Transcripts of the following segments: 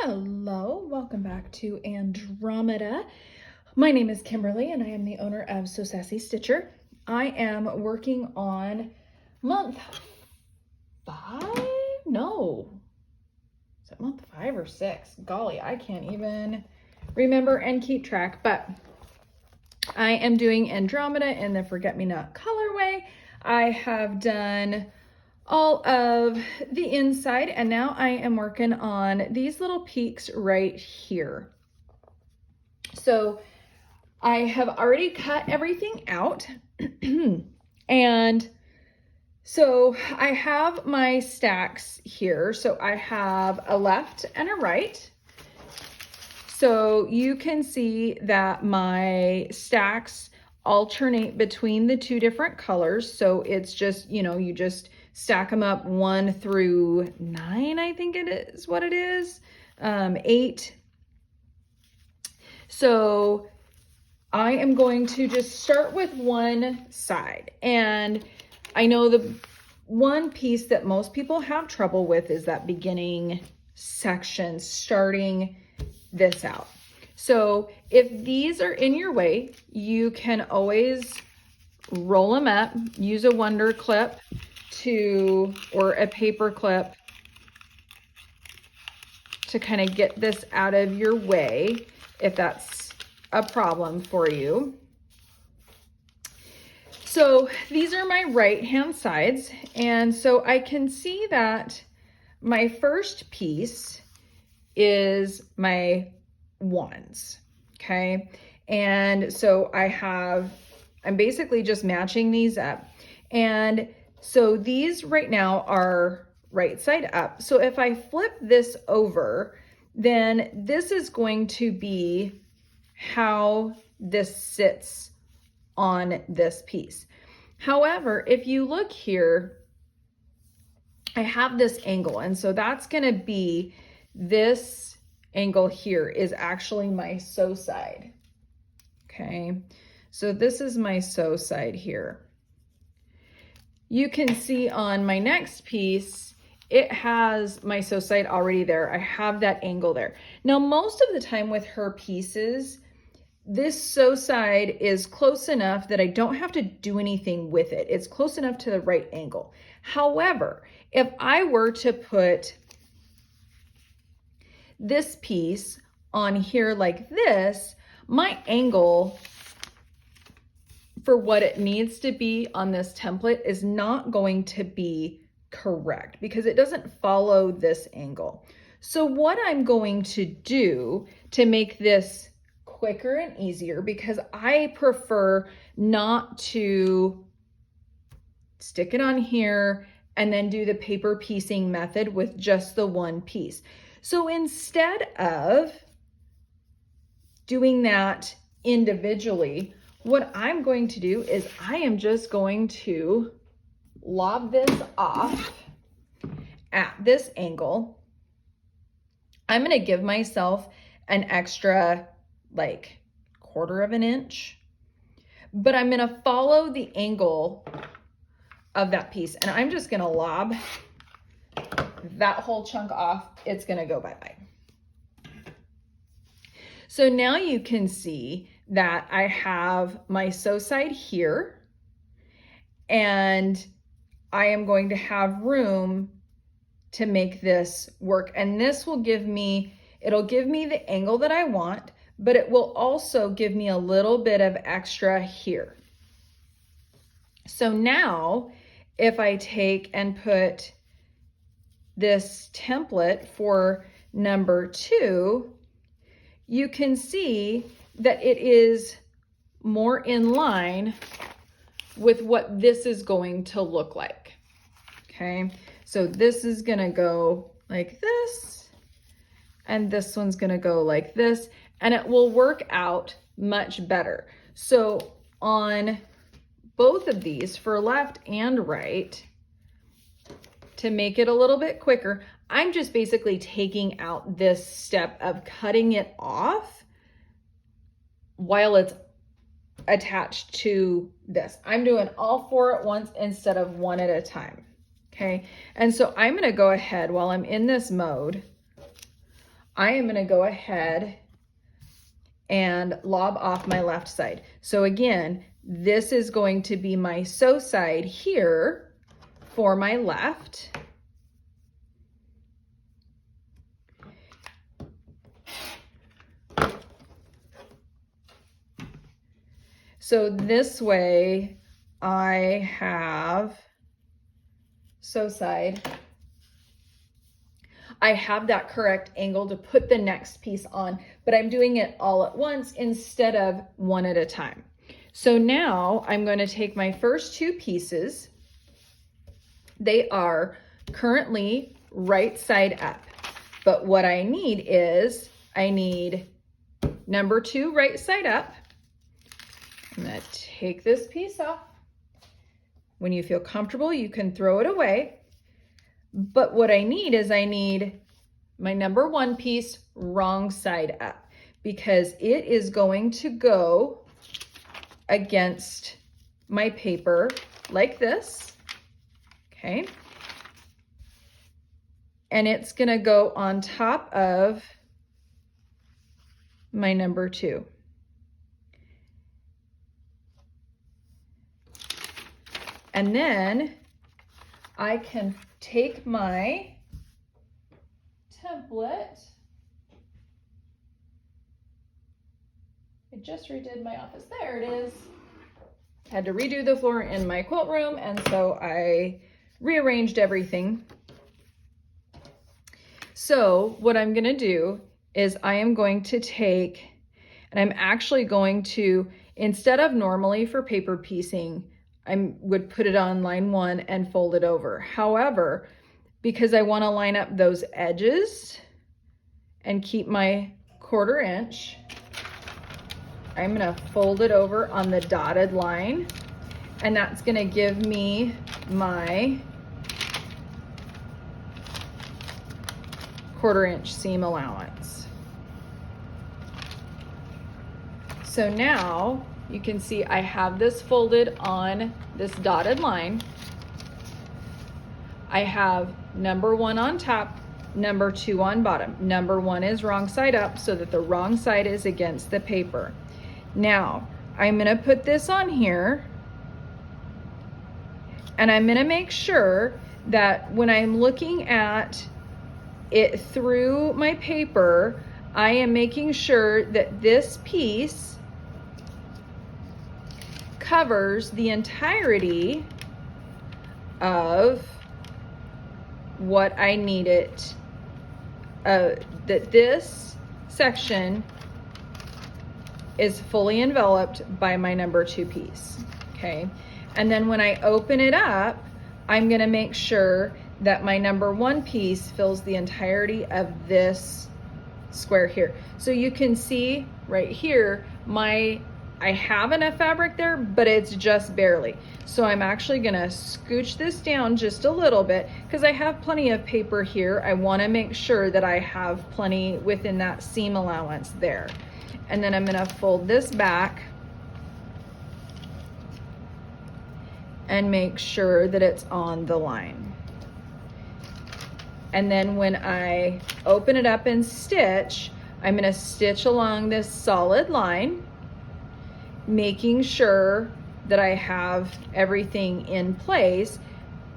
Hello, welcome back to Andromeda. My name is Kimberly and I am the owner of So Sassy Stitcher. I am working on month 5? No. Is it month 5 or 6? Golly, I can't even remember and keep track, but I am doing Andromeda in the Forget-Me-Not colorway. I have done all of the inside and now I am working on these little peaks right here. So I have already cut everything out and so I have my stacks here. So I have a left and a right. So you can see that my stacks alternate between the two different colors. So it's just, you just stack them up 1 through 9, I think it is what it is, 8. So I am going to just start with one side. And I know the one piece that most people have trouble with is that beginning section, starting this out. So if these are in your way, you can always roll them up, use a Wonder Clip or a paper clip to kind of get this out of your way if that's a problem for you. So these are my right hand sides, and so I can see that my first piece is my ones, okay? And so I'm basically just matching these up. And so these right now are right side up. So if I flip this over, then this is going to be how this sits on this piece. However, if you look here, I have this angle, and so that's going to be this angle here is actually my sew side. Okay, so this is my sew side here. You can see on my next piece, it has my sew side already there. I have that angle there. Now, most of the time with her pieces, this sew side is close enough that I don't have to do anything with it. It's close enough to the right angle. However, if I were to put this piece on here like this, my angle for what it needs to be on this template is not going to be correct because it doesn't follow this angle. So what I'm going to do to make this quicker and easier, because I prefer not to stick it on here and then do the paper piecing method with just the one piece. So instead of doing that individually, what I'm going to do is I am just going to lob this off at this angle. I'm going to give myself an extra like 1/4 of an inch, but I'm going to follow the angle of that piece, and I'm just going to lob that whole chunk off. It's going to go bye-bye. So now you can see that I have my sew side here, and I am going to have room to make this work. And this will it'll give me the angle that I want, but it will also give me a little bit of extra here. So now if I take and put this template for number 2, you can see that it is more in line with what this is going to look like. Okay, so this is gonna go like this, and this one's gonna go like this, and it will work out much better. So on both of these, for left and right, to make it a little bit quicker, I'm just basically taking out this step of cutting it off while it's attached to this. I'm doing all 4 at once instead of 1 at a time. Okay, and so I'm going to go ahead while I'm in this mode. I am gonna go ahead and lob off my left side. So again, this is going to be my sew side here for my left. So this way I have sew side. I have that correct angle to put the next piece on, but I'm doing it all at once instead of one at a time. So now I'm going to take my first two pieces. They are currently right side up, but what I need is, I need number 2 right side up. I'm going to take this piece off. When you feel comfortable, you can throw it away. But what I need is I need my number 1 piece wrong side up, because it is going to go against my paper like this, okay? And it's gonna go on top of my number 2. And then I can take my template. I just redid my office. There it is. Had to redo the floor in my quilt room, and so I rearranged everything. So what I'm gonna do is I am going to take, and I'm actually going to, instead of normally for paper piecing, I would put it on line 1 and fold it over. However, because I want to line up those edges and keep my 1/4 inch, I'm going to fold it over on the dotted line, and that's going to give me my 1/4 inch seam allowance. So now you can see I have this folded on this dotted line. I have number 1 on top, number 2 on bottom. Number 1 is wrong side up so that the wrong side is against the paper. Now, I'm gonna put this on here, and I'm gonna make sure that when I'm looking at it through my paper, I am making sure that this piece covers the entirety of what I need it, that this section is fully enveloped by my number 2 piece, okay? And then when I open it up, I'm gonna make sure that my number 1 piece fills the entirety of this square here. So you can see right here, I have enough fabric there, but it's just barely. So I'm actually gonna scooch this down just a little bit because I have plenty of paper here. I wanna make sure that I have plenty within that seam allowance there. And then I'm gonna fold this back and make sure that it's on the line. And then when I open it up and stitch, I'm gonna stitch along this solid line, making sure that I have everything in place.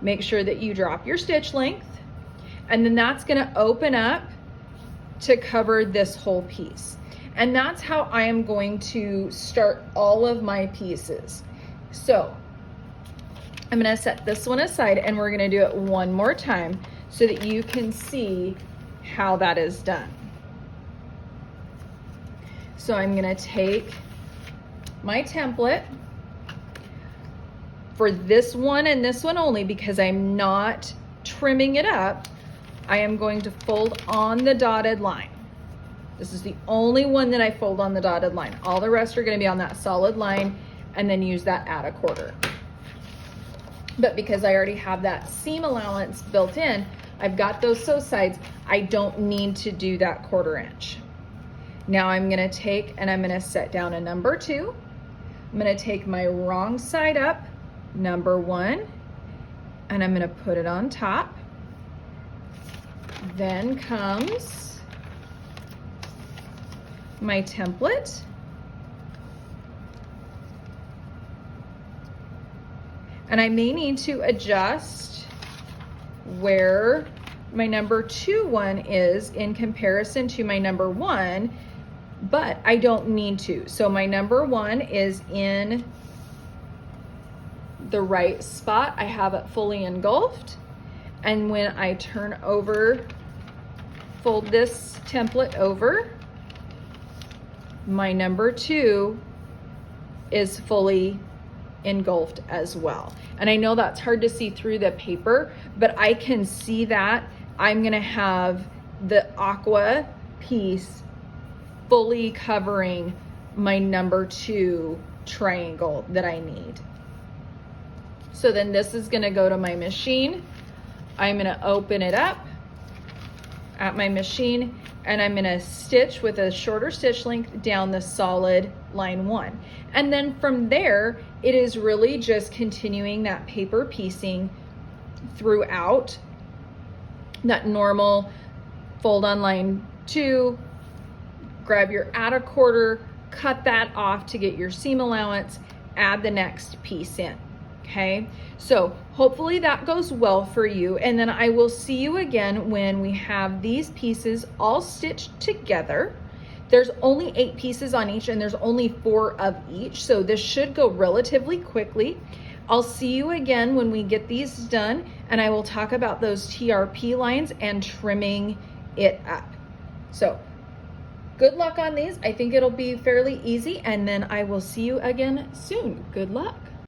Make sure that you drop your stitch length, and then that's gonna open up to cover this whole piece. And that's how I am going to start all of my pieces. So I'm gonna set this one aside, and we're gonna do it one more time so that you can see how that is done. So I'm gonna take my template for this one and this one only, because I'm not trimming it up. I am going to fold on the dotted line. This is the only one that I fold on the dotted line. All the rest are going to be on that solid line, and then use that at 1/4. But because I already have that seam allowance built in, I've got those sew sides, I don't need to do that 1/4 inch. Now I'm going to take and I'm going to set down a number 2. I'm going to take my wrong side up, number 1, and I'm going to put it on top. Then comes my template. And I may need to adjust where my number 2 one is in comparison to my number 1, but I don't need to. So my number 1 is in the right spot. I have it fully engulfed. And when I turn over, fold this template over, my number 2 is fully engulfed as well. And I know that's hard to see through the paper, but I can see that I'm gonna have the aqua piece fully covering my number 2 triangle that I need. So then this is gonna go to my machine. I'm gonna open it up at my machine, and I'm gonna stitch with a shorter stitch length down the solid line 1. And then from there, it is really just continuing that paper piecing throughout that normal fold on line 2, grab your add a quarter, cut that off to get your seam allowance, add the next piece in. Okay, so hopefully that goes well for you, and then I will see you again when we have these pieces all stitched together. There's only 8 pieces on each, and there's only 4 of each, so this should go relatively quickly. I'll see you again when we get these done, and I will talk about those TRP lines and trimming it up. So good luck on these. I think it'll be fairly easy, and then I will see you again soon. Good luck.